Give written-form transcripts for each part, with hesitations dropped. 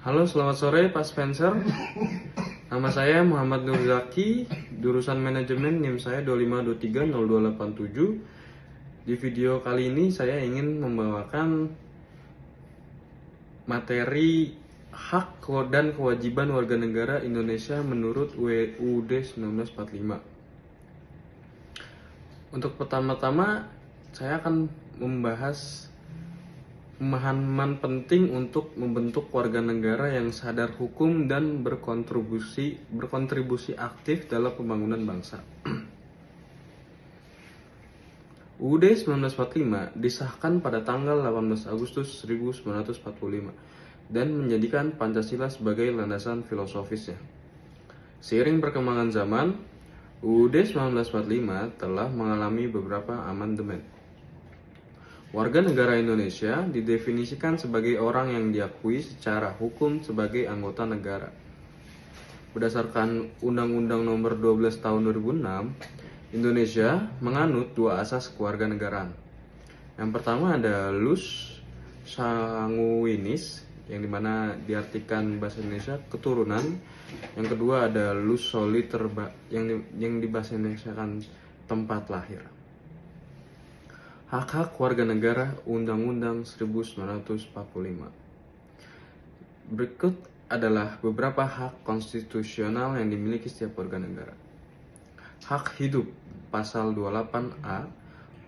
Halo, selamat sore Pak Spencer. Nama saya Muhammad Nur Zaki, jurusan manajemen, NIM saya 25230287. Di video kali ini saya ingin membawakan materi hak dan kewajiban warga negara Indonesia menurut UUD 1945. Untuk pertama-tama, saya akan membahas pemahaman penting untuk membentuk warga negara yang sadar hukum dan berkontribusi aktif dalam pembangunan bangsa. UUD 1945 disahkan pada tanggal 18 Agustus 1945 dan menjadikan Pancasila sebagai landasan filosofisnya. Seiring perkembangan zaman, UUD 1945 telah mengalami beberapa amandemen. Warga negara Indonesia didefinisikan sebagai orang yang diakui secara hukum sebagai anggota negara. Berdasarkan Undang-Undang Nomor 12 Tahun 2006, Indonesia menganut dua asas kewarganegaraan. Yang pertama ada Ius Sanguinis, yang dimana diartikan bahasa Indonesia keturunan. Yang kedua ada Ius Soli yang dibahasa Indonesia kan tempat lahir. Hak-hak warga negara Undang-Undang 1945. Berikut adalah beberapa hak konstitusional yang dimiliki setiap warga negara. Hak hidup, pasal 28A,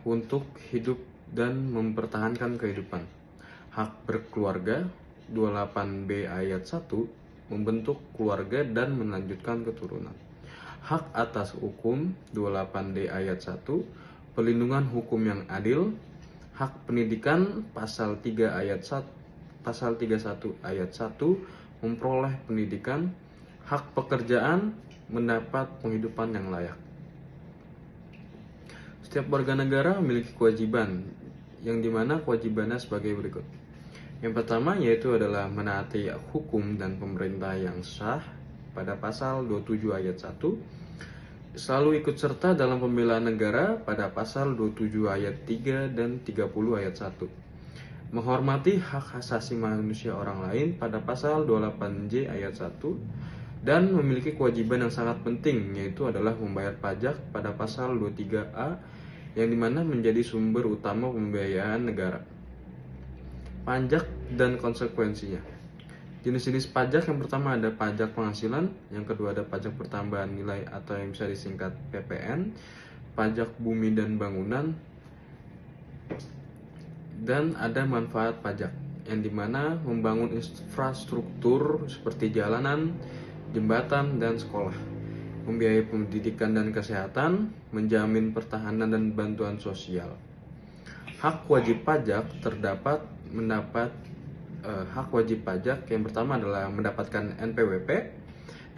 untuk hidup dan mempertahankan kehidupan. Hak berkeluarga, 28B ayat 1, membentuk keluarga dan melanjutkan keturunan. Hak atas hukum, 28D ayat 1, perlindungan hukum yang adil. Hak pendidikan, pasal 31 ayat 1, memperoleh pendidikan. Hak pekerjaan, mendapat penghidupan yang layak. Setiap warga negara memiliki kewajiban, yang dimana kewajibannya sebagai berikut. Yang pertama yaitu adalah menaati hukum dan pemerintah yang sah pada pasal 27 ayat 1. Selalu ikut serta dalam pembelaan negara pada pasal 27 ayat 3 dan 30 ayat 1. Menghormati hak asasi manusia orang lain pada pasal 28J ayat 1. Dan memiliki kewajiban yang sangat penting, yaitu adalah membayar pajak pada pasal 23A, yang dimana menjadi sumber utama pembiayaan negara. Pajak dan konsekuensinya. Jenis-jenis pajak yang pertama ada pajak penghasilan, yang kedua ada pajak pertambahan nilai atau yang bisa disingkat PPN, pajak bumi dan bangunan, dan ada manfaat pajak, yang dimana membangun infrastruktur seperti jalanan, jembatan, dan sekolah, membiayai pendidikan dan kesehatan, menjamin pertahanan dan bantuan sosial. Hak wajib pajak terdapat hak wajib pajak yang pertama adalah mendapatkan NPWP,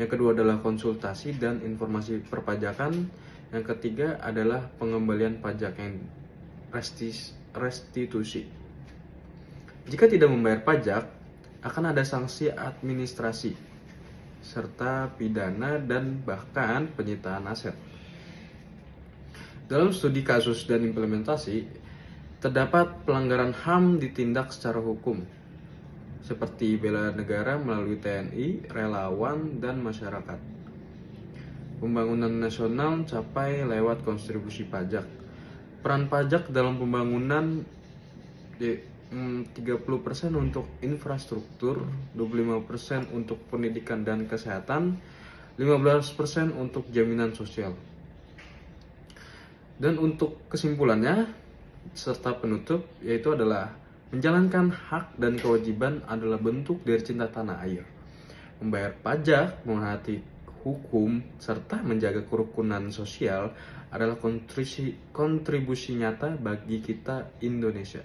yang kedua adalah konsultasi dan informasi perpajakan, yang ketiga adalah pengembalian pajak yang restitusi. Jika tidak membayar pajak, akan ada sanksi administrasi, serta pidana dan bahkan penyitaan aset. Dalam studi kasus dan implementasi, terdapat pelanggaran HAM ditindak secara hukum, seperti bela negara melalui TNI, relawan, dan masyarakat. Pembangunan nasional capai lewat kontribusi pajak. Peran pajak dalam pembangunan 30% untuk infrastruktur, 25% untuk pendidikan dan kesehatan, 15% untuk jaminan sosial. Dan untuk kesimpulannya serta penutup, yaitu adalah menjalankan hak dan kewajiban adalah bentuk dari cinta tanah air. Membayar pajak, menghormati hukum, serta menjaga kerukunan sosial adalah kontribusi nyata bagi kita Indonesia.